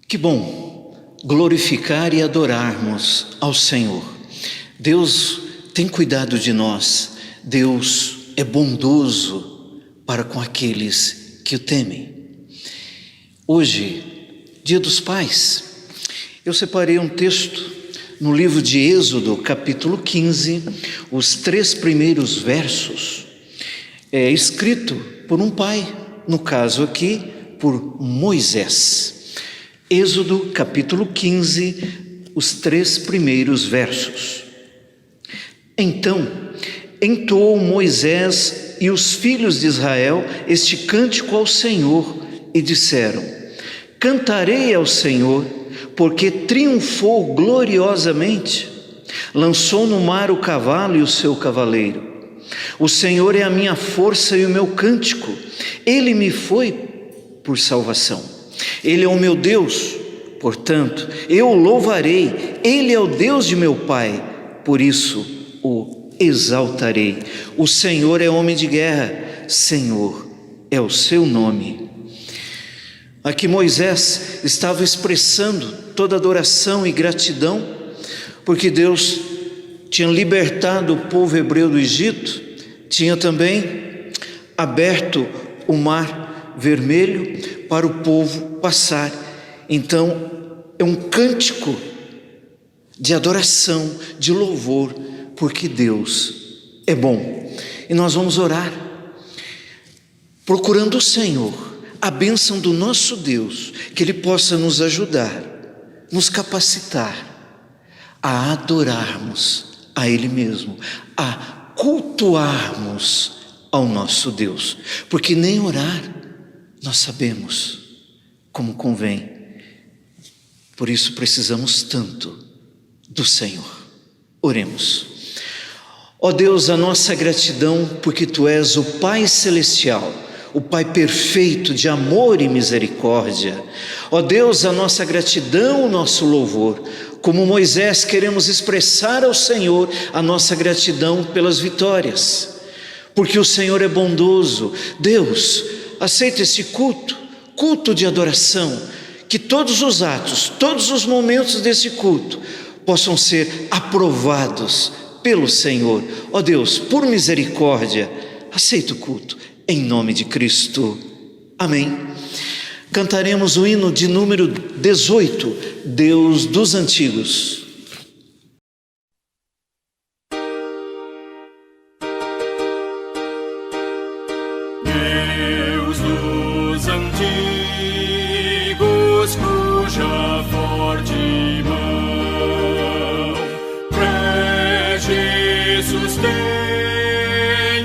Que bom glorificar e adorarmos ao Senhor. Deus tem cuidado de nós, Deus é bondoso para com aqueles que o temem. Hoje, Dia dos Pais, eu separei um texto no livro de Êxodo, capítulo 15, os 3 primeiros versos, é escrito por um pai, no caso aqui, por Moisés. Êxodo, capítulo 15, os 3 primeiros versos. Então, entoou Moisés e os filhos de Israel este cântico ao Senhor e disseram: Cantarei ao Senhor, porque triunfou gloriosamente, lançou no mar o cavalo e o seu cavaleiro. O Senhor é a minha força e o meu cântico, Ele me foi por salvação. Ele é o meu Deus, portanto, eu o louvarei. Ele é o Deus de meu pai, por isso o exaltarei. O Senhor é homem de guerra, Senhor é o seu nome. Aqui Moisés estava expressando toda adoração e gratidão, porque Deus tinha libertado o povo hebreu do Egito, tinha também aberto o mar vermelho para o povo passar. Então é um cântico de adoração, de louvor, porque Deus é bom. E nós vamos orar, procurando o Senhor, a bênção do nosso Deus, que Ele possa nos ajudar, nos capacitar a adorarmos a Ele mesmo, a cultuarmos ao nosso Deus, porque nem orar nós sabemos como convém. Por isso precisamos tanto do Senhor. Oremos. Ó Deus, a nossa gratidão, porque Tu és o Pai Celestial, o Pai perfeito de amor e misericórdia. Ó Deus, a nossa gratidão, o nosso louvor. Como Moisés, queremos expressar ao Senhor a nossa gratidão pelas vitórias, porque o Senhor é bondoso. Deus, aceita esse culto de adoração, que todos os atos, todos os momentos desse culto possam ser aprovados pelo Senhor. Ó Deus, por misericórdia, aceita o culto, em nome de Cristo. Amém. Cantaremos o hino de número 18, Deus dos Antigos. Deus dos antigos, cuja forte mão rege e sustém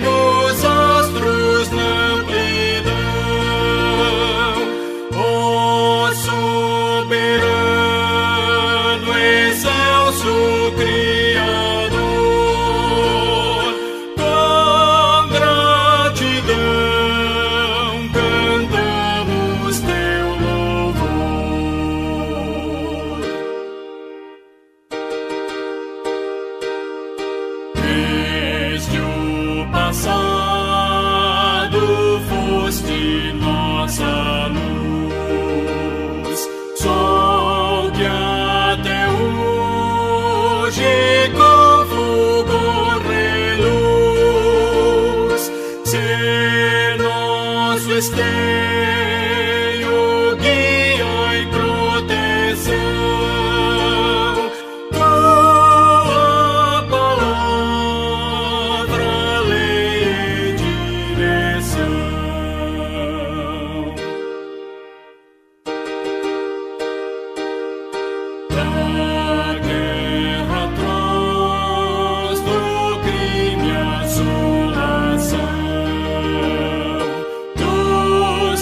os astros na amplidão. Ó soberano, excelso Criador, com gratidão cantamos teu louvor. Desde o passado foste nossa luz, sol que até hoje com fulgor reluz, ser nosso esteio, guia e proteção. Tua palavra, lei e direção. Da guerra atroz, do crime assolação, dos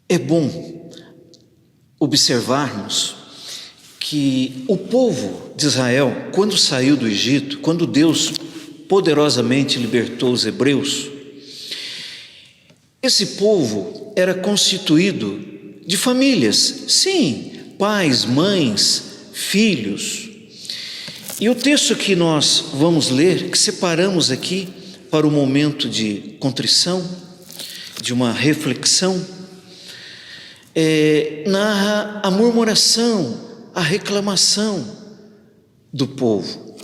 É bom observarmos que o povo de Israel, quando saiu do Egito, quando Deus poderosamente libertou os hebreus, esse povo era constituído de famílias, sim, pais, mães, filhos. E o texto que nós vamos ler, que separamos aqui para o momento de contrição, de uma reflexão, narra a murmuração, a reclamação do povo.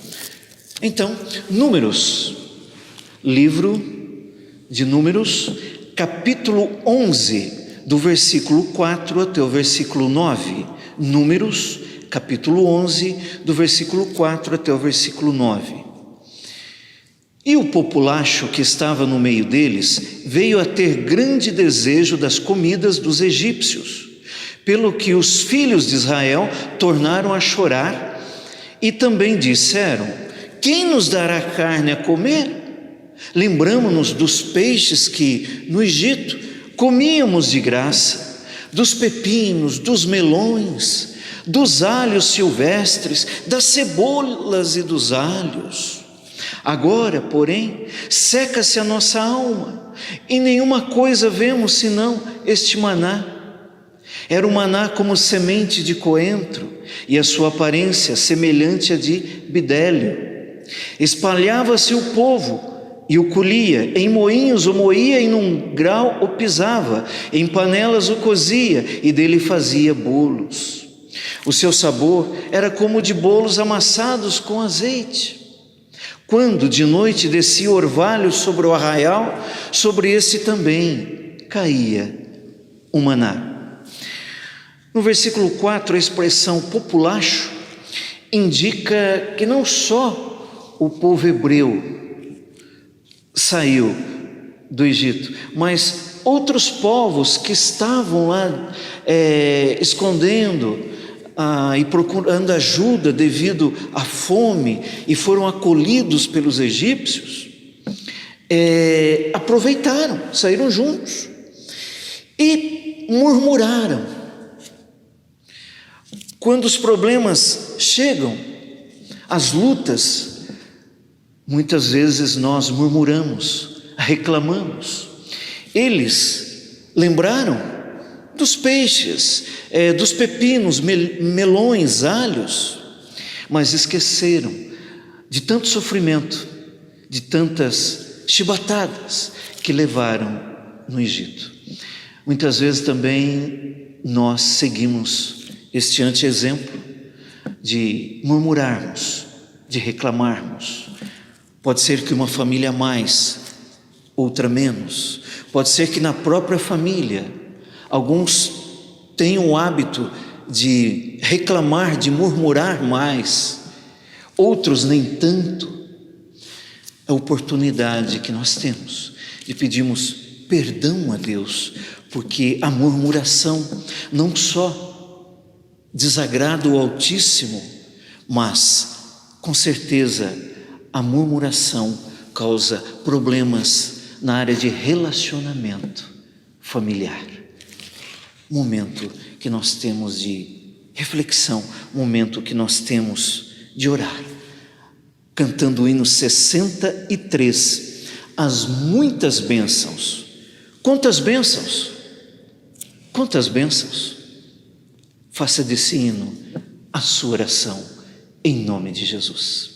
Então, Números, livro de Números, capítulo 11, do versículo 4 até o versículo 9. Números, capítulo 11, do versículo 4 até o versículo 9. E o populacho que estava no meio deles veio a ter grande desejo das comidas dos egípcios, pelo que os filhos de Israel tornaram a chorar e também disseram: quem nos dará carne a comer? Lembramo-nos dos peixes que no Egito comíamos de graça, dos pepinos, dos melões, dos alhos silvestres, das cebolas e dos alhos. Agora, porém, seca-se a nossa alma, e nenhuma coisa vemos senão este maná. Era um maná como semente de coentro, e a sua aparência semelhante à de bidélio. Espalhava-se o povo, e o colhia, em moinhos o moía, e num grau o pisava, em panelas o cozia, e dele fazia bolos. O seu sabor era como de bolos amassados com azeite. Quando de noite descia o orvalho sobre o arraial, sobre esse também caía o maná. No versículo 4, a expressão populacho indica que não só o povo hebreu saiu do Egito, mas outros povos que estavam lá escondendo e procurando ajuda devido à fome e foram acolhidos pelos egípcios, aproveitaram, saíram juntos e murmuraram. Quando os problemas chegam, as lutas, muitas vezes nós murmuramos, reclamamos. Eles lembraram dos peixes, dos pepinos, melões, alhos, mas esqueceram de tanto sofrimento, de tantas chibatadas que levaram no Egito. Muitas vezes também nós seguimos este anti-exemplo de murmurarmos, de reclamarmos. Pode ser que uma família mais, outra menos. Pode ser que na própria família alguns tenham o hábito de reclamar, de murmurar mais, outros nem tanto. A oportunidade que nós temos de pedirmos perdão a Deus, porque a murmuração não só desagrada o Altíssimo, mas com certeza a murmuração causa problemas na área de relacionamento familiar. Momento que nós temos de reflexão, momento que nós temos de orar. Cantando o hino 63, as muitas bênçãos. Quantas bênçãos? Quantas bênçãos? Faça desse hino a sua oração, em nome de Jesus.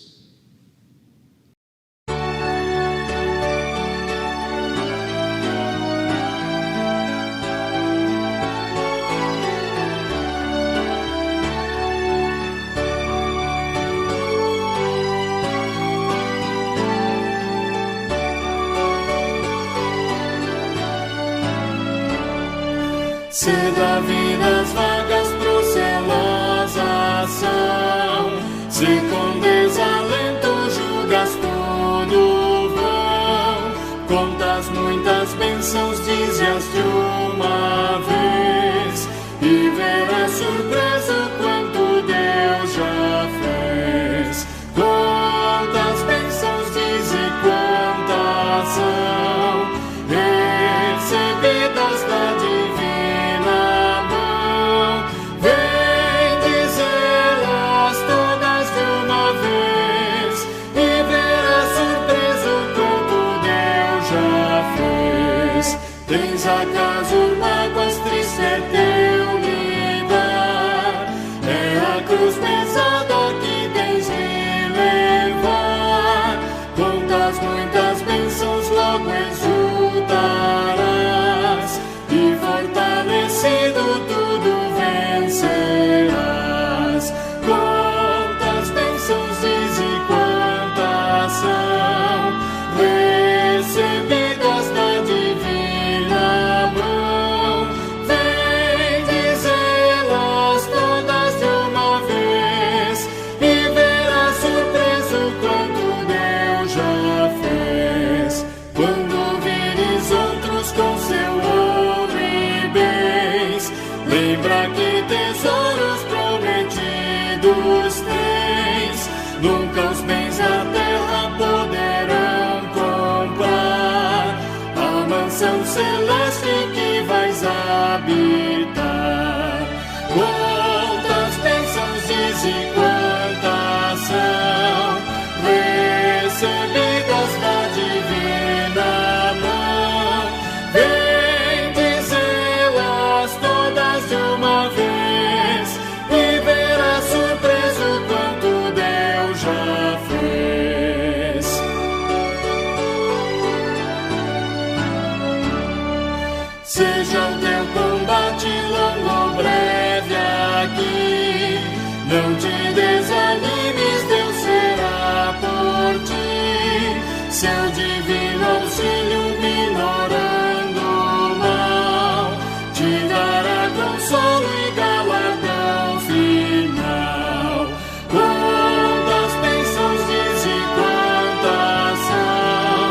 Se da vida as vagas procelosa são, se com desalento julgas tudo vão, contas muitas bênçãos, dize-as de uma vez, e verás surpreso quanto Deus já fez. Quantas bênçãos, dize quantas são, recebidas da divina acaso mágoas, triste é teu lidar. É a cruz pesada que tens de levar. Quantas muitas bênçãos logo exultarás, e fortalecido tudo vencerás. Quantas bênçãos diz e quantas são recebidas da divina mão. Vem dizê-las todas de uma vez, e verás surpreso quanto Deus já fez. Quando vires outros com seu ouro e bens, lembra que tesouros prometidos tens. Nunca os bens da terra poderão comprar a mansão celeste que vais habitar. Quantas bênçãos diz e quantas são recebidas da divina mão. Vem dizê-las todas de uma vez, e verás surpreso quanto Deus já fez. Seja o teu combate longo ou breve aqui, não te desanimes, Deus será por ti. Seu divino auxílio minorando o mal, te dará consolo e galardão final. Quantas bênçãos diz e quantas são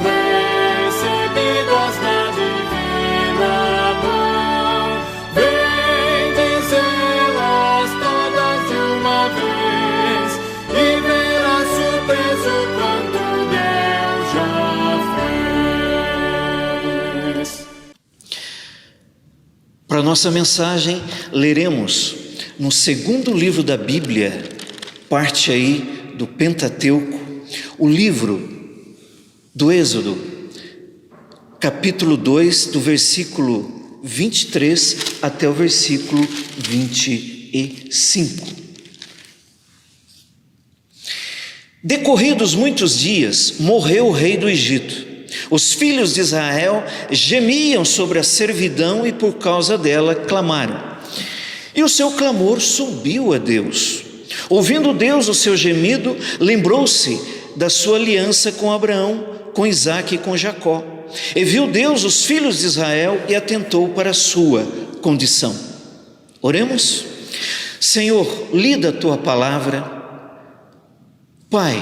recebidas da divina mão. Vem dizê-las todas de uma vez, e verás surpreso quanto Deus já fez. Para a nossa mensagem, leremos no segundo livro da Bíblia, parte aí do Pentateuco, o livro do Êxodo, capítulo 2, do versículo 23 até o versículo 25. Decorridos muitos dias, morreu o rei do Egito. Os filhos de Israel gemiam sobre a servidão e por causa dela clamaram. E o seu clamor subiu a Deus. Ouvindo Deus o seu gemido, lembrou-se da sua aliança com Abraão, com Isaque e com Jacó. E viu Deus os filhos de Israel e atentou para a sua condição. Oremos. Senhor, lida a tua palavra. Pai,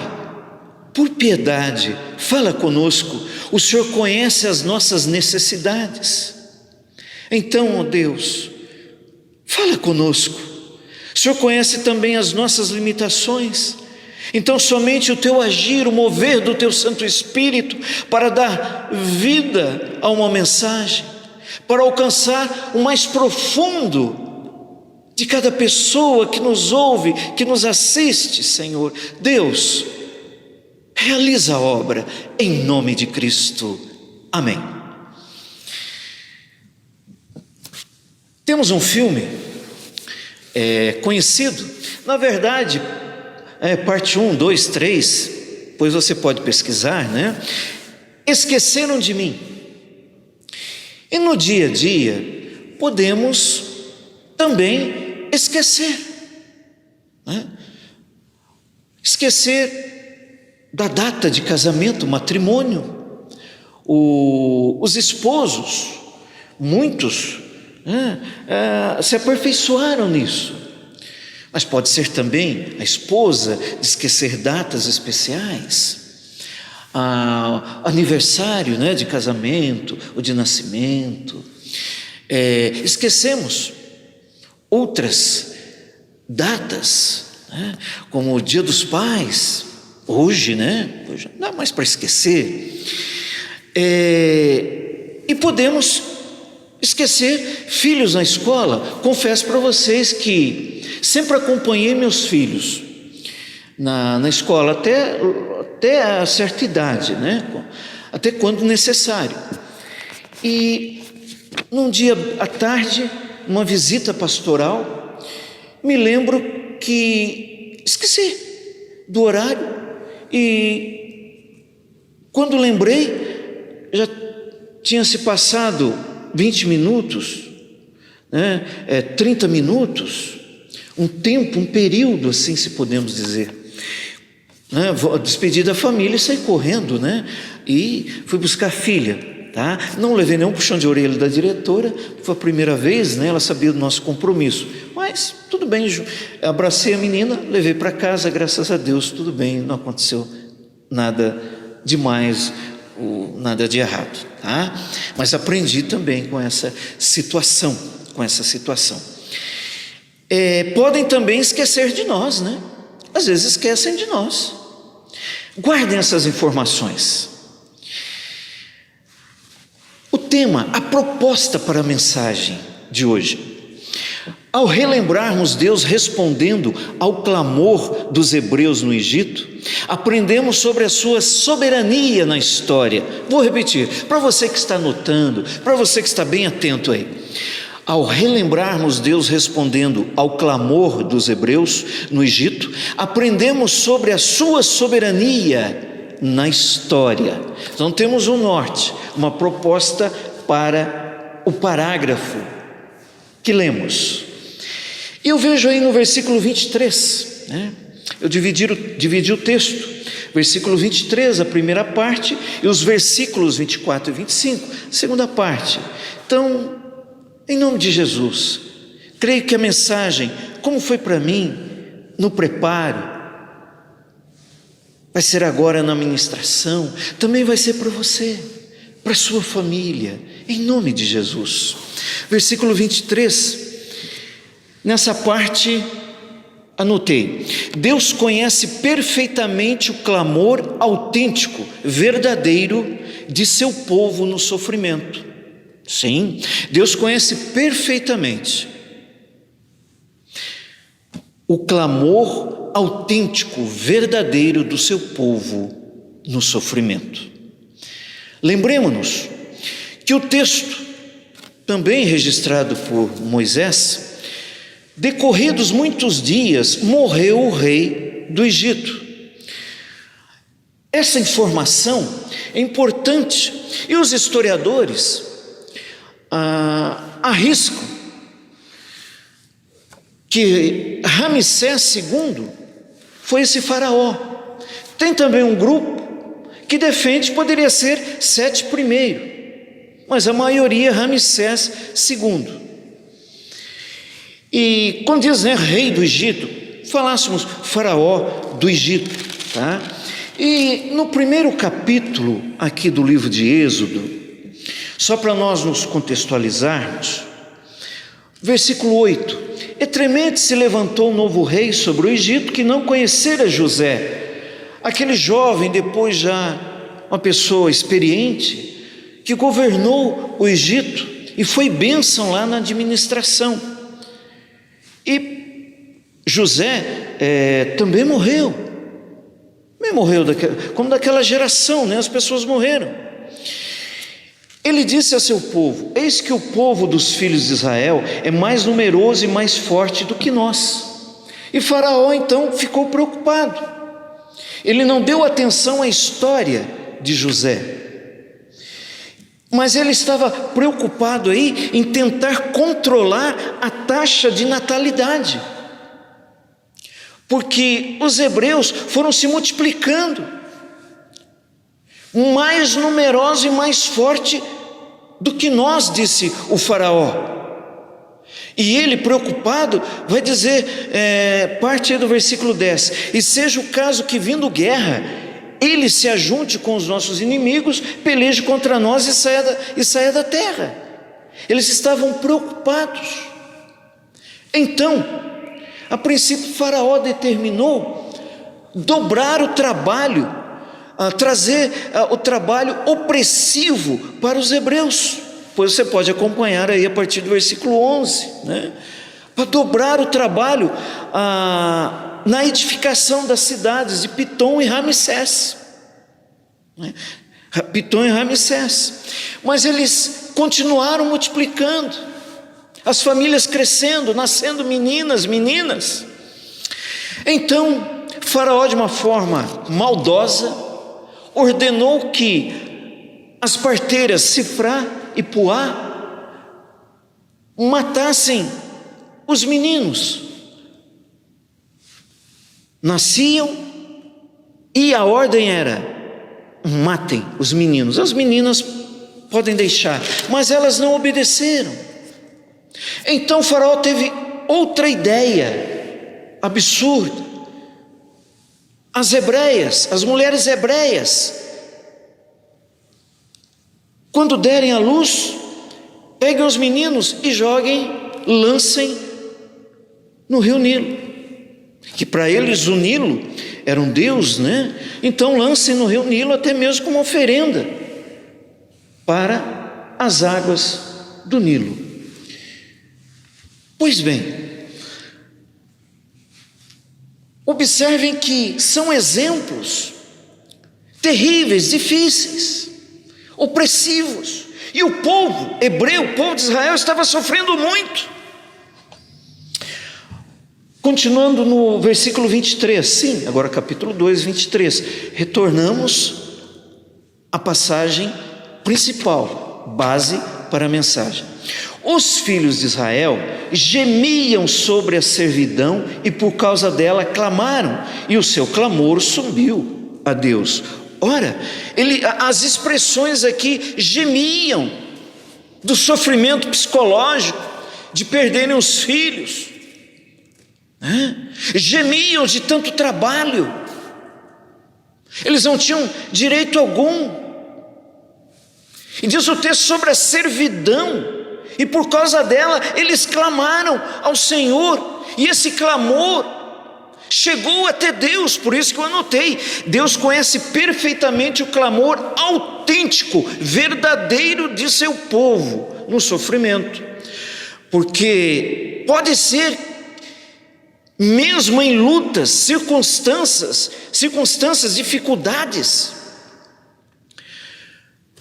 por piedade, fala conosco. O Senhor conhece as nossas necessidades. Então, ó Deus, fala conosco. O Senhor conhece também as nossas limitações. Então somente o teu agir, o mover do teu Santo Espírito para dar vida a uma mensagem, para alcançar o mais profundo de cada pessoa que nos ouve, que nos assiste, Senhor. Deus, realiza a obra em nome de Cristo. Amém. Temos um filme conhecido, na verdade, parte 1, 2, 3, pois você pode pesquisar, né? Esqueceram de mim. E no dia a dia, podemos também esquecer, né? Esquecer da data de casamento, matrimônio. Os esposos, muitos, se aperfeiçoaram nisso. Mas pode ser também a esposa de esquecer datas especiais, aniversário, né, de casamento ou de nascimento. Esquecemos outras datas, né, como o Dia dos Pais, hoje, né? Hoje não dá mais para esquecer. E podemos esquecer filhos na escola. Confesso para vocês que sempre acompanhei meus filhos na escola até a certa idade, né? Até quando necessário. E Num dia à tarde, uma visita pastoral, me lembro que esqueci do horário e quando lembrei, já tinha se passado 20 minutos, 30 minutos, um tempo, um período, assim se podemos dizer. Despedi da família e saí correndo, e fui buscar a filha. Não levei nenhum puxão de orelha da diretora, foi a primeira vez, ela sabia do nosso compromisso, mas tudo bem, abracei a menina, levei para casa, graças a Deus, tudo bem, não aconteceu nada demais, nada de errado, mas aprendi também com essa situação, podem também esquecer de nós, às vezes esquecem de nós. Guardem essas informações. O tema, a proposta para a mensagem de hoje. Ao relembrarmos Deus respondendo ao clamor dos hebreus no Egito, aprendemos sobre a sua soberania na história. Vou repetir, para você que está anotando, para você que está bem atento aí. Ao relembrarmos Deus respondendo ao clamor dos hebreus no Egito, aprendemos sobre a sua soberania na história. Então temos um norte, uma proposta para o parágrafo que lemos. E eu vejo aí no versículo 23, eu dividi o texto, versículo 23, a primeira parte, e os versículos 24 e 25, a segunda parte. Então, em nome de Jesus, creio que a mensagem, como foi para mim, no preparo, vai ser agora na ministração, também vai ser para você, para a sua família, em nome de Jesus. Versículo 23, nessa parte, anotei: Deus conhece perfeitamente o clamor autêntico, verdadeiro de seu povo no sofrimento. Sim, Deus conhece perfeitamente o clamor autêntico, verdadeiro do seu povo no sofrimento. Lembremos-nos que o texto, também registrado por Moisés, decorridos muitos dias, morreu o rei do Egito. Essa informação é importante e os historiadores arriscam que Ramsés II foi esse faraó. Tem também um grupo que defende que poderia ser Sete I, mas a maioria é Ramsés II. E quando diz rei do Egito, falássemos faraó do Egito, E no primeiro capítulo aqui do livro de Êxodo, só para nós nos contextualizarmos, versículo 8: Entremente se levantou um novo rei sobre o Egito que não conhecera José, aquele jovem, depois já uma pessoa experiente, que governou o Egito e foi bênção lá na administração. E José também morreu, como daquela geração, as pessoas morreram. Ele disse a seu povo: eis que o povo dos filhos de Israel é mais numeroso e mais forte do que nós. E Faraó então ficou preocupado. Ele não deu atenção à história de José, mas ele estava preocupado aí em tentar controlar a taxa de natalidade, porque os hebreus foram se multiplicando, mais numeroso e mais forte do que nós, disse o faraó. E ele, preocupado, vai dizer, parte do versículo 10: e seja o caso que, vindo guerra, ele se ajunte com os nossos inimigos, peleje contra nós e saia da terra. Eles estavam preocupados. Então, a princípio, o faraó determinou dobrar o trabalho, trazer o trabalho opressivo para os hebreus, pois você pode acompanhar aí a partir do versículo 11, para dobrar o trabalho na edificação das cidades de Pitom e Ramsés. Pitom e Ramsés. Mas eles continuaram multiplicando, as famílias crescendo, nascendo meninas. Então Faraó, de uma forma maldosa, ordenou que as parteiras Sifrá e Puá matassem os meninos. Nasciam e a ordem era: matem os meninos. As meninas podem deixar, mas elas não obedeceram. Então Faraó teve outra ideia absurda. As hebreias, as mulheres hebreias, quando derem à luz, peguem os meninos e lancem no rio Nilo, que para eles o Nilo era um deus, né? Então lancem no rio Nilo, até mesmo como oferenda para as águas do Nilo. Pois bem, observem que são exemplos terríveis, difíceis, opressivos, e o povo hebreu, o povo de Israel, estava sofrendo muito. Continuando no versículo 23, sim, agora capítulo 2, 23, retornamos à passagem principal, base para a mensagem. Os filhos de Israel gemiam sobre a servidão e por causa dela clamaram, e o seu clamor subiu a Deus. Ora, as expressões aqui gemiam do sofrimento psicológico, de perderem os filhos, gemiam de tanto trabalho, eles não tinham direito algum. E diz o texto sobre a servidão, e por causa dela eles clamaram ao Senhor, e esse clamor chegou até Deus. Por isso que eu anotei: Deus conhece perfeitamente o clamor autêntico, verdadeiro de seu povo no sofrimento, porque pode ser, mesmo em lutas, circunstâncias, dificuldades,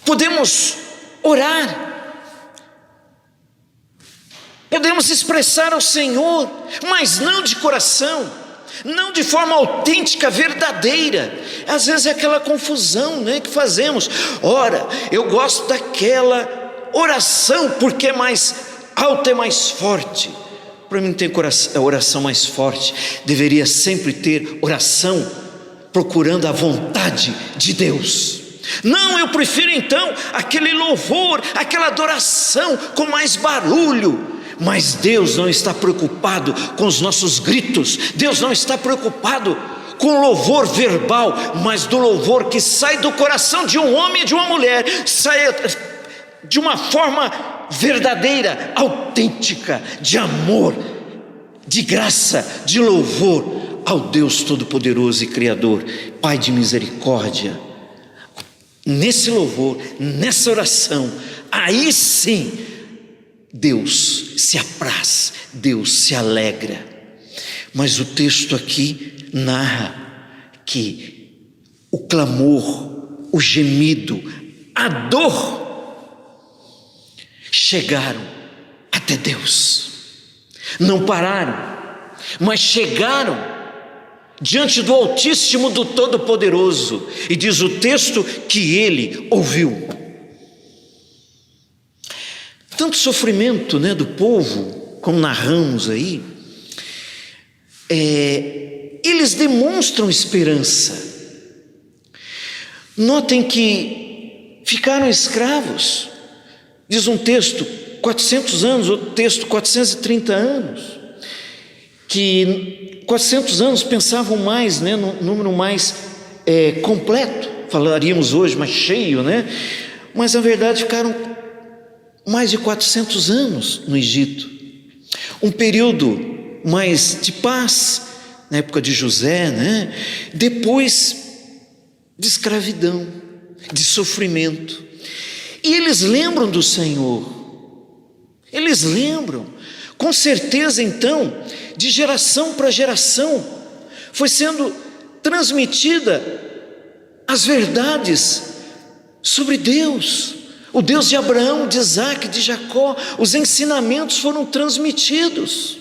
podemos orar, podemos expressar ao Senhor, mas não de coração, não de forma autêntica, verdadeira. Às vezes é aquela confusão, né, que fazemos. Ora, eu gosto daquela oração porque é mais alta, é mais forte. Para mim não tem oração mais forte. Deveria sempre ter oração procurando a vontade de Deus. Não, eu prefiro então aquele louvor, aquela adoração com mais barulho. Mas Deus não está preocupado com os nossos gritos, Deus não está preocupado com louvor verbal, mas do louvor que sai do coração de um homem e de uma mulher, sai de uma forma verdadeira, autêntica, de amor, de graça, de louvor ao Deus Todo-Poderoso e Criador, Pai de misericórdia. Nesse louvor, nessa oração, aí sim Deus se apraz, Deus se alegra. Mas o texto aqui narra que o clamor, o gemido, a dor chegaram até Deus. Não pararam, mas chegaram diante do Altíssimo, do Todo-Poderoso, e diz o texto que ele ouviu. Tanto sofrimento, né, do povo, como narramos aí, eles demonstram esperança. Notem que ficaram escravos, diz um texto 400 anos, outro texto 430 anos, que 400 anos pensavam mais, né, num número mais completo, falaríamos hoje mais cheio, né? Mas na verdade ficaram mais de 400 anos no Egito, um período mais de paz, na época de José, né? Depois de escravidão, de sofrimento, e eles lembram do Senhor, eles lembram, com certeza então, de geração para geração, foi sendo transmitida as verdades sobre Deus, o Deus de Abraão, de Isaac, de Jacó. Os ensinamentos foram transmitidos.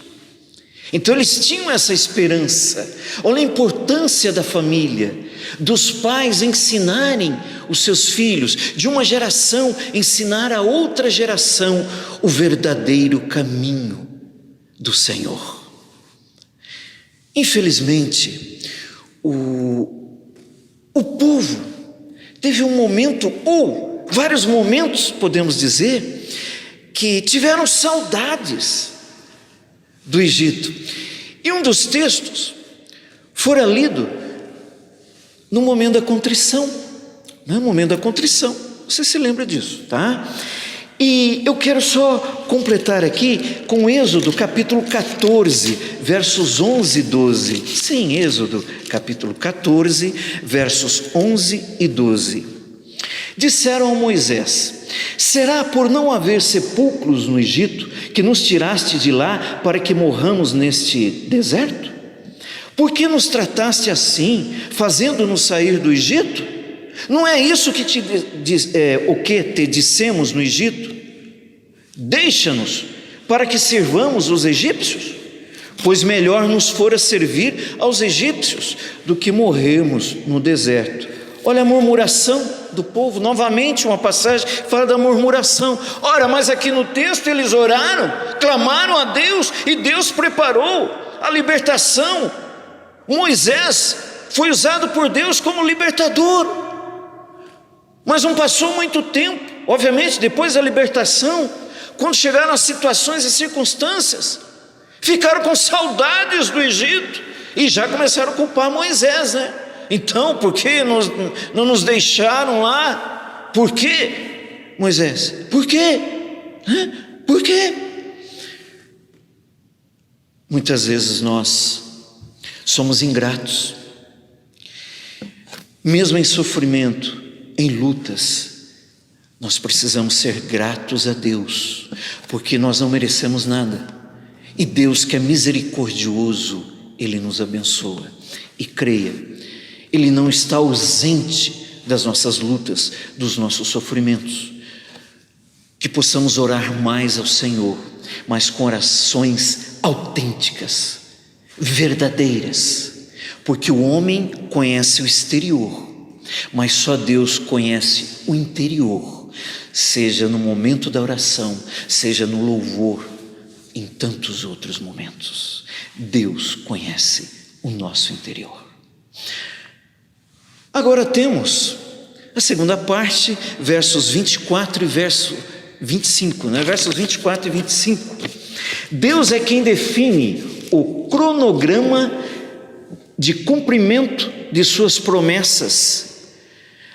Então eles tinham essa esperança. Olha a importância da família, dos pais ensinarem os seus filhos, de uma geração ensinar a outra geração o verdadeiro caminho do Senhor. Infelizmente, o povo teve um momento, ou vários momentos, podemos dizer, que tiveram saudades do Egito. E um dos textos fora lido no momento da contrição, no momento da contrição. Você se lembra disso, tá? E eu quero só completar aqui com Êxodo capítulo 14, versos 11 e 12. Sim, Êxodo capítulo 14, versos 11 e 12. Disseram a Moisés: será por não haver sepulcros no Egito que nos tiraste de lá para que morramos neste deserto? Por que nos trataste assim, fazendo-nos sair do Egito? Não é isso que te dissemos no Egito? Deixa-nos para que servamos os egípcios, pois melhor nos fora servir aos egípcios do que morrermos no deserto. Olha a murmuração do povo, novamente uma passagem que fala da murmuração. Ora, mas aqui no texto eles oraram, clamaram a Deus e Deus preparou a libertação. Moisés foi usado por Deus como libertador. Mas não passou muito tempo, obviamente depois da libertação, quando chegaram as situações e circunstâncias, ficaram com saudades do Egito e já começaram a culpar Moisés, né? Então, por que não nos deixaram lá? Por quê, Moisés? Por quê? Por quê? Muitas vezes nós somos ingratos, mesmo em sofrimento, em lutas, nós precisamos ser gratos a Deus, porque nós não merecemos nada, e Deus, que é misericordioso, Ele nos abençoa. E creia, Ele não está ausente das nossas lutas, dos nossos sofrimentos. Que possamos orar mais ao Senhor, mas com orações autênticas, verdadeiras, porque o homem conhece o exterior, mas só Deus conhece o interior, seja no momento da oração, seja no louvor, em tantos outros momentos. Deus conhece o nosso interior. Agora temos a segunda parte, versos 24 e verso 25, né? Versos 24 e 25. Deus é quem define o cronograma de cumprimento de suas promessas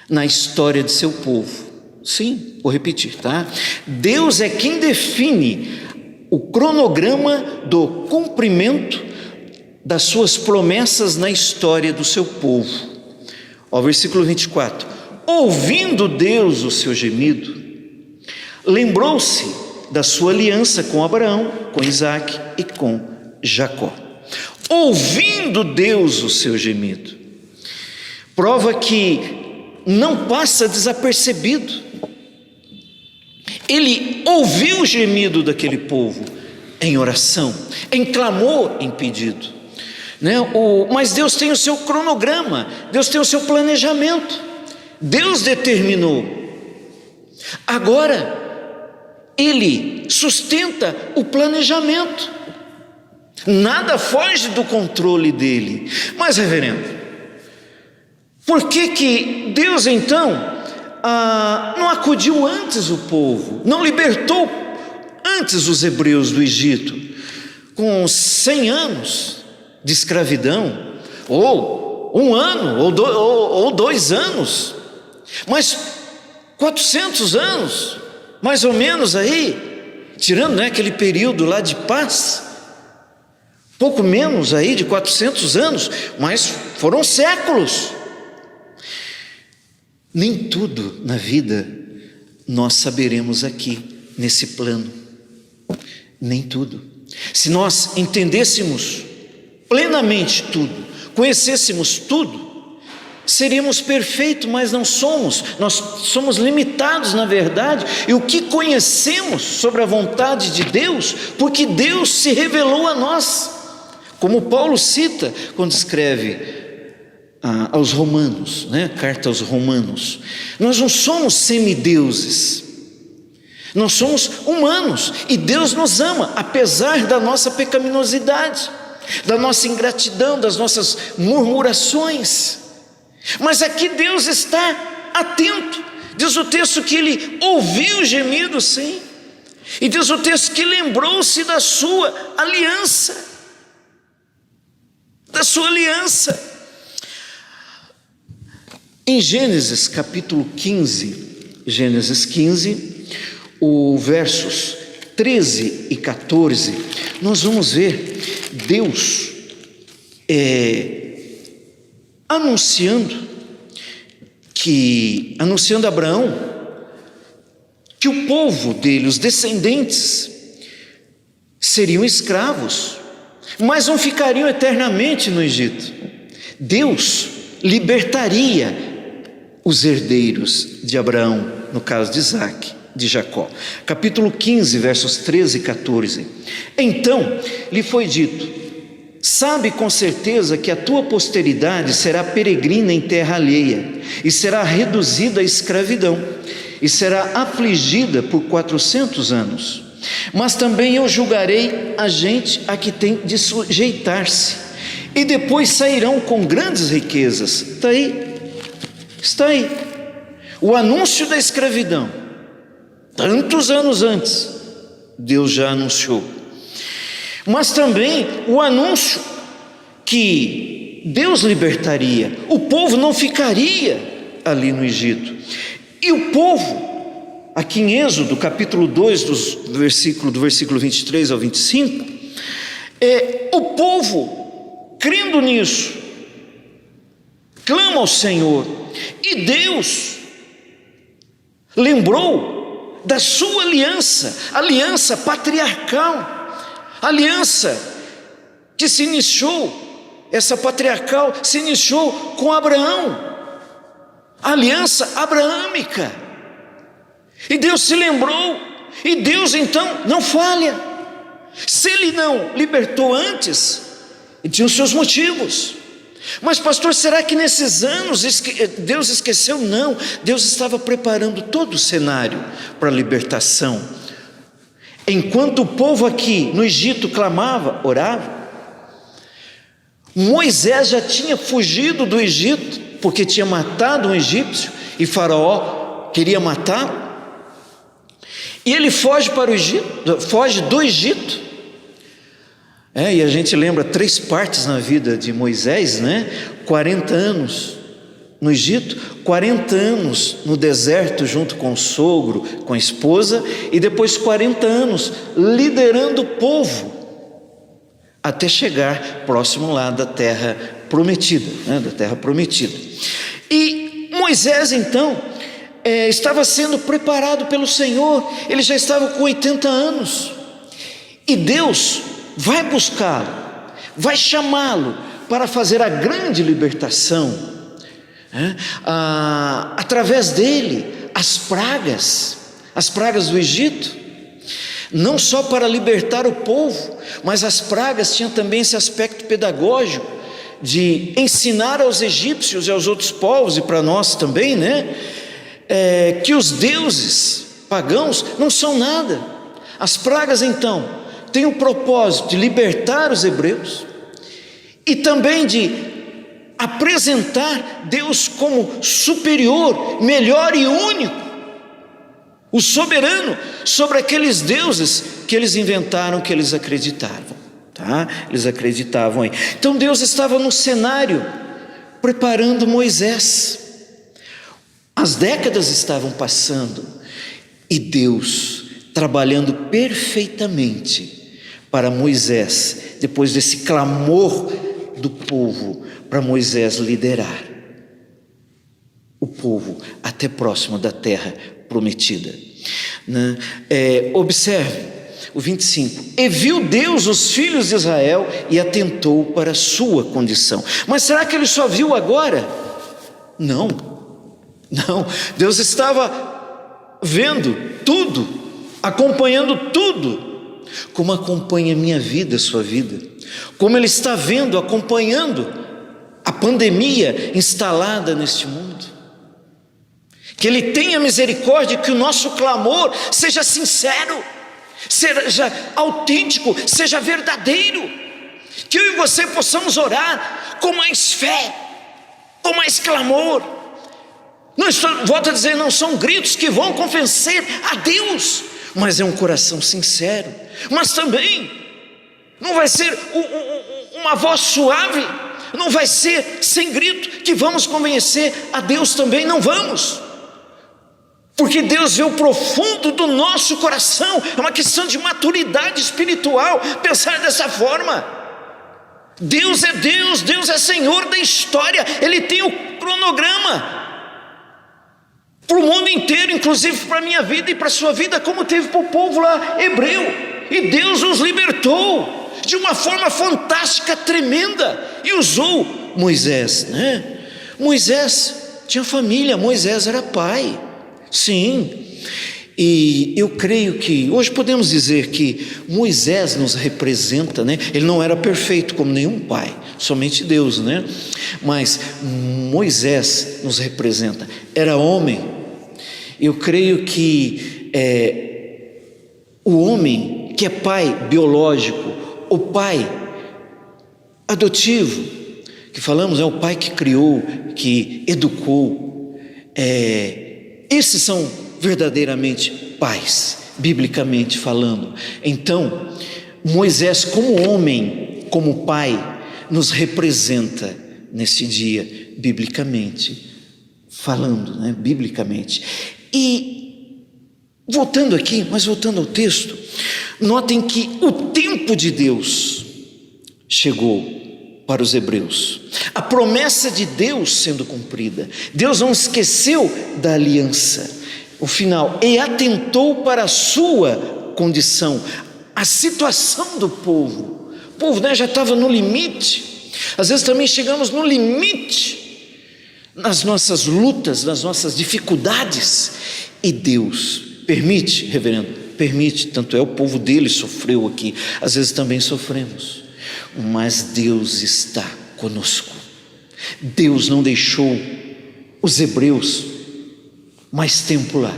na história de seu povo. Sim, vou repetir, tá? Deus é quem define o cronograma do cumprimento das suas promessas na história do seu povo. Ó, versículo 24. Ouvindo Deus o seu gemido, lembrou-se da sua aliança com Abraão, com Isaac e com Jacó. Ouvindo Deus o seu gemido, prova que não passa desapercebido. Ele ouviu o gemido daquele povo em oração, em clamor, em pedido, né? Mas Deus tem o seu cronograma, Deus tem o seu planejamento, Deus determinou. Agora Ele sustenta o planejamento, nada foge do controle dele. Mas, reverendo, por que Deus então não acudiu antes o povo, não libertou antes os hebreus do Egito, com 100 anos de escravidão, ou 1 ano, ou 2 anos, mas 400 anos, mais ou menos aí, tirando, né, aquele período lá de paz, pouco menos aí de 400 anos, mas foram séculos. Nem tudo na vida nós saberemos aqui, nesse plano, nem tudo. Se nós entendêssemos plenamente tudo, conhecêssemos tudo, seríamos perfeitos, mas não somos. Nós somos limitados na verdade, e o que conhecemos sobre a vontade de Deus, porque Deus se revelou a nós, como Paulo cita quando escreve aos Romanos, né? Carta aos Romanos. Nós não somos semideuses, nós somos humanos, e Deus nos ama, apesar da nossa pecaminosidade, da nossa ingratidão, das nossas murmurações. Mas aqui Deus está atento. Diz o texto que Ele ouviu o gemido, sim, e diz o texto que lembrou-se da sua aliança, Em Gênesis capítulo 15, Gênesis 15, os versos 13 e 14, nós vamos ver Deus anunciando a Abraão que o povo dele, os descendentes, seriam escravos, mas não ficariam eternamente no Egito. Deus libertaria os herdeiros de Abraão, no caso de Isaac, de Jacó. Capítulo 15, versos 13 e 14. Então lhe foi dito: sabe com certeza que a tua posteridade será peregrina em terra alheia, e será reduzida à escravidão, e será afligida por 400 anos. Mas também eu julgarei a gente a que tem de sujeitar-se, e depois sairão com grandes riquezas. Está aí o anúncio da escravidão. Tantos anos antes, Deus já anunciou. Mas também o anúncio que Deus libertaria, o povo não ficaria ali no Egito. E o povo, aqui em Êxodo, capítulo 2, do versículo 23 ao 25, o povo, crendo nisso, clama ao Senhor, e Deus lembrou da sua aliança patriarcal, aliança que se iniciou, essa patriarcal se iniciou com Abraão, a aliança abraâmica, e Deus se lembrou, e Deus então não falha. Se Ele não libertou antes, Ele tinha os seus motivos. Mas pastor, será que nesses anos Deus esqueceu? Não, Deus estava preparando todo o cenário para a libertação. Enquanto o povo aqui no Egito clamava, orava, Moisés já tinha fugido do Egito, porque tinha matado um egípcio, e Faraó queria matá-lo, e ele foge para o Egito, foge do Egito. E a gente lembra 3 partes na vida de Moisés, né? 40 anos no Egito, 40 anos no deserto junto com o sogro, com a esposa, e depois 40 anos liderando o povo até chegar próximo lá da terra prometida, né? Da terra prometida. E Moisés então estava sendo preparado pelo Senhor, ele já estava com 80 anos, e Deus vai buscá-lo, vai chamá-lo para fazer a grande libertação, através dele, as pragas do Egito, não só para libertar o povo, mas as pragas tinham também esse aspecto pedagógico, de ensinar aos egípcios e aos outros povos, e para nós também, né? Que os deuses pagãos não são nada. As pragas então tem o propósito de libertar os hebreus e também de apresentar Deus como superior, melhor e único, o soberano sobre aqueles deuses que eles inventaram, que eles acreditavam, tá? Eles acreditavam aí. Então Deus estava no cenário preparando Moisés. As décadas estavam passando e Deus trabalhando perfeitamente para Moisés, depois desse clamor do povo, para Moisés liderar o povo até próximo da terra prometida, né? Observe o 25: e viu Deus os filhos de Israel e atentou para a sua condição. Mas será que ele só viu agora? Não, não. Deus estava vendo tudo, acompanhando tudo, como acompanha a minha vida, a sua vida, como Ele está vendo, acompanhando a pandemia instalada neste mundo. Que Ele tenha misericórdia, que o nosso clamor seja sincero, seja autêntico, seja verdadeiro, que eu e você possamos orar com mais fé, com mais clamor. Volto a dizer, não são gritos que vão convencer a Deus, mas é um coração sincero. Mas também não vai ser uma voz suave, não vai ser sem grito que vamos convencer a Deus também, não vamos. Porque Deus vê o profundo do nosso coração. É uma questão de maturidade espiritual pensar dessa forma. Deus é Deus, Deus é Senhor da história. Ele tem o cronograma para o mundo inteiro, inclusive para a minha vida e para a sua vida, como teve para o povo lá hebreu. E Deus os libertou de uma forma fantástica, tremenda, e usou Moisés, né? Moisés tinha família, Moisés era pai. Sim, e eu creio que hoje podemos dizer que Moisés nos representa, né? Ele não era perfeito como nenhum pai, somente Deus, né? Mas Moisés nos representa, era homem. Eu creio que o homem que é pai biológico, o pai adotivo, que falamos, é o pai que criou, que educou, esses são verdadeiramente pais, biblicamente falando. Então, Moisés como homem, como pai, nos representa nesse dia, biblicamente falando, né? Biblicamente. E voltando aqui, mas voltando ao texto, notem que o tempo de Deus chegou para os hebreus, a promessa de Deus sendo cumprida. Deus não esqueceu da aliança, o final, e atentou para a sua condição, a situação do povo. O povo, né, já estava no limite. Às vezes também chegamos no limite nas nossas lutas, nas nossas dificuldades, e Deus permite, reverendo, permite, tanto é o povo dele sofreu aqui, às vezes também sofremos, mas Deus está conosco. Deus não deixou os hebreus mais tempo lá.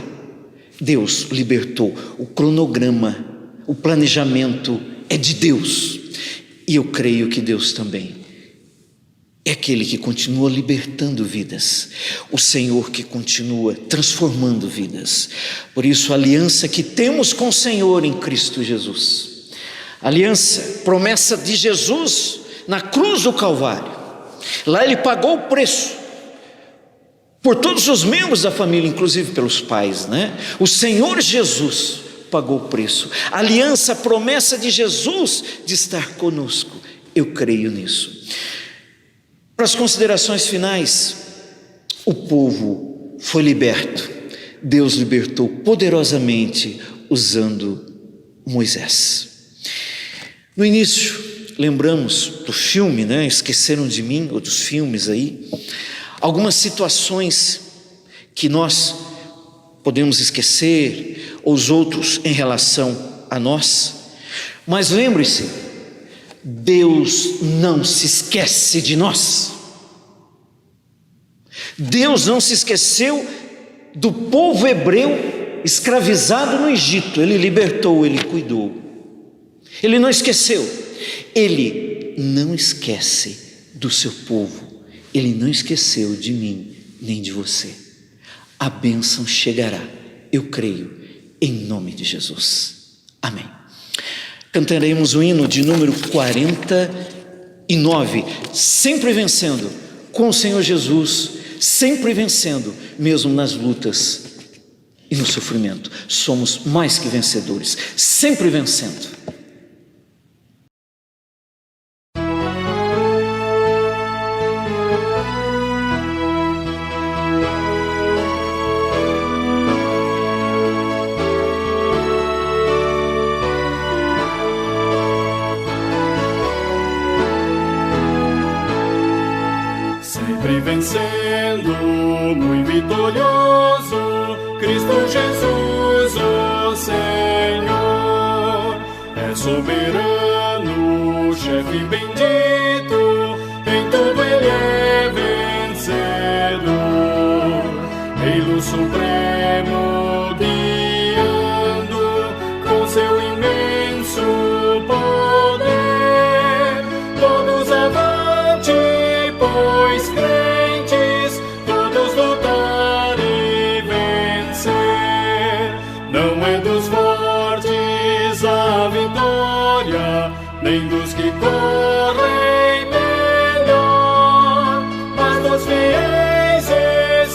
Deus libertou. O cronograma, o planejamento é de Deus, e eu creio que Deus também é aquele que continua libertando vidas, o Senhor que continua transformando vidas. Por isso a aliança que temos com o Senhor em Cristo Jesus, aliança, promessa de Jesus na cruz do Calvário. Lá Ele pagou o preço por todos os membros da família, inclusive pelos pais, né? O Senhor Jesus pagou o preço. A aliança, a promessa de Jesus de estar conosco. Eu creio nisso. Para as considerações finais, o povo foi liberto. Deus libertou poderosamente usando Moisés. No início, lembramos do filme, né? Esqueceram de Mim, ou dos filmes aí, algumas situações que nós podemos esquecer, ou os outros em relação a nós, mas lembre-se, Deus não se esquece de nós. Deus não se esqueceu do povo hebreu escravizado no Egito. Ele libertou, Ele cuidou. Ele não esqueceu. Ele não esquece do seu povo. Ele não esqueceu de mim, nem de você. A bênção chegará, eu creio, em nome de Jesus. Amém. Cantaremos o hino de número 49, sempre vencendo com o Senhor Jesus, sempre vencendo, mesmo nas lutas e no sofrimento. Somos mais que vencedores, sempre vencendo. Sempre vencendo muito vitorioso, Cristo Jesus, o Senhor, é soberano, chefe bendito, em tudo Ele é vencedor, Rei supremo guiando com seu imenso poder, todos avante, pois crentes, todos lutar e vencer. Não é dos fortes a vitória, nem dos que correm melhor, mas dos fiéis e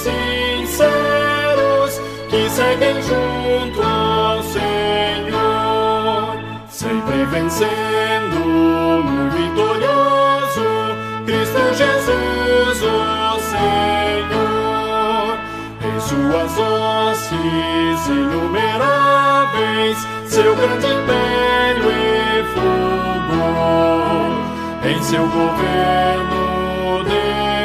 sinceros que seguem junto ao Senhor, sempre vencendo, muito vitorioso, Cristo Jesus, o Senhor. Em suas hostes inumeráveis, seu grande império e fulgor, em seu governo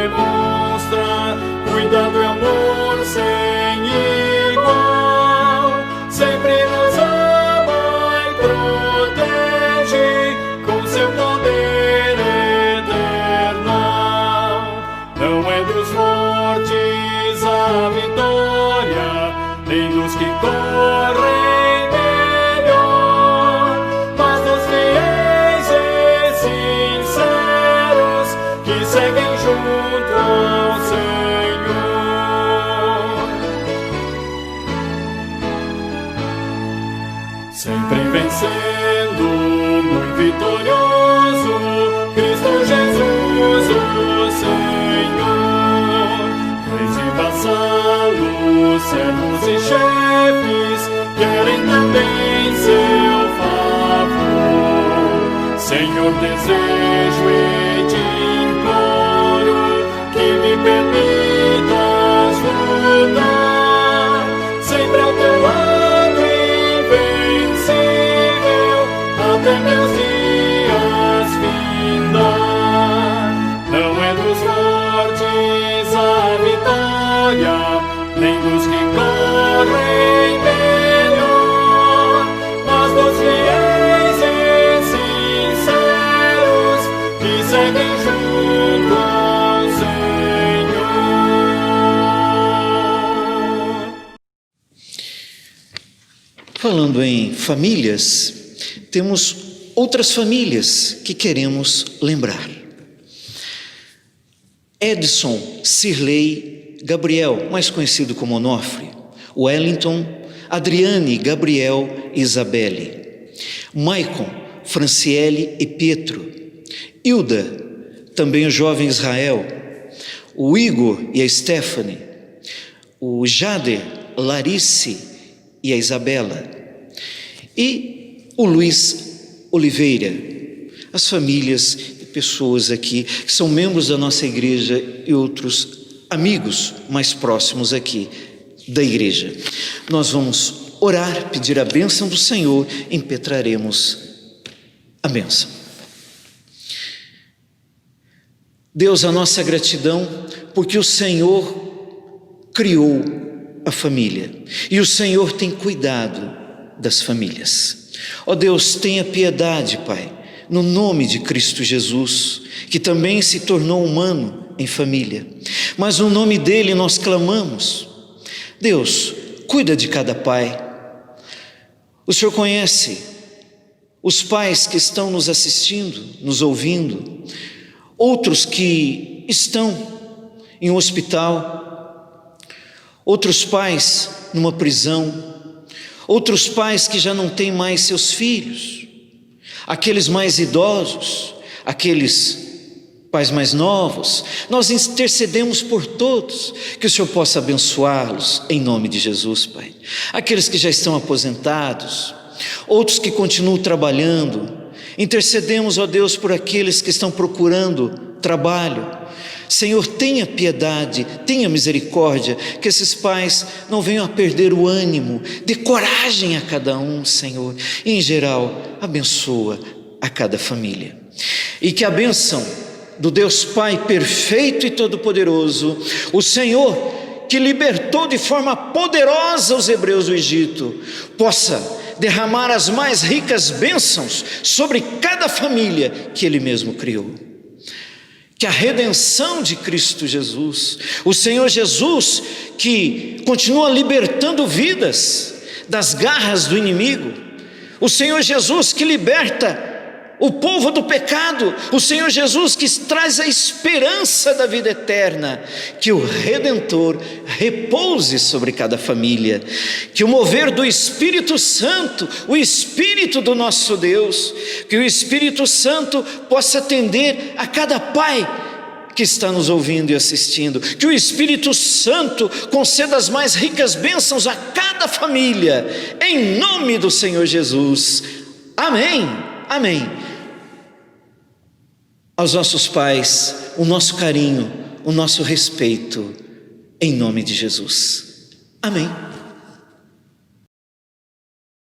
demonstra cuidado e amor sem igual, sempre nos ama e protege com seu poder eternal. Não é dos fortes a vitória, nem dos que correm melhor, mas dos fiéis e sinceros que seguem junto ao Senhor. Sempre vencendo, muito vitorioso, Cristo Jesus, o Senhor. Reis e vassalos, servos e chefes querem também seu favor. Senhor, desejo e te imploro que me permitas lutar sempre ao teu lado invencível até meus dias findar. Não é dos fortes a vitória, nem dos que correm melhor, mas dos fiéis e sinceros que seguem junto ao Senhor. Falando em famílias, temos outras famílias que queremos lembrar. Edson Cirlei Gabriel, mais conhecido como Onofre. Wellington, Adriane, Gabriel e Isabelle. Maicon, Franciele e Pietro. Hilda, também o jovem Israel. O Igor e a Stephanie. O Jader, Larice e a Isabela. E o Luiz Oliveira. As famílias e pessoas aqui que são membros da nossa igreja e outros amigos mais próximos aqui da igreja. Nós vamos orar, pedir a bênção do Senhor, impetraremos a bênção. Deus, a nossa gratidão, porque o Senhor criou a família e o Senhor tem cuidado das famílias. Ó Deus, tenha piedade, Pai, no nome de Cristo Jesus, que também se tornou humano em família, mas no nome dele nós clamamos. Deus, cuida de cada pai. O Senhor conhece os pais que estão nos assistindo, nos ouvindo, outros que estão em um hospital, outros pais numa prisão, outros pais que já não têm mais seus filhos, aqueles mais idosos, aqueles pais mais novos. Nós intercedemos por todos, que o Senhor possa abençoá-los em nome de Jesus, Pai. Aqueles que já estão aposentados, outros que continuam trabalhando, intercedemos, ó Deus, por aqueles que estão procurando trabalho. Senhor, tenha piedade, tenha misericórdia, que esses pais não venham a perder o ânimo, dê coragem a cada um, Senhor, e em geral, abençoa a cada família. E que a bênção do Deus Pai perfeito e todo-poderoso, o Senhor que libertou de forma poderosa os hebreus do Egito, possa derramar as mais ricas bênçãos sobre cada família que Ele mesmo criou. Que a redenção de Cristo Jesus, o Senhor Jesus que continua libertando vidas das garras do inimigo, o Senhor Jesus que liberta o povo do pecado, o Senhor Jesus que traz a esperança da vida eterna, que o Redentor repouse sobre cada família, que o mover do Espírito Santo, o Espírito do nosso Deus, que o Espírito Santo possa atender a cada pai que está nos ouvindo e assistindo, que o Espírito Santo conceda as mais ricas bênçãos a cada família, em nome do Senhor Jesus, amém, amém. Aos nossos pais, o nosso carinho, o nosso respeito, em nome de Jesus, amém.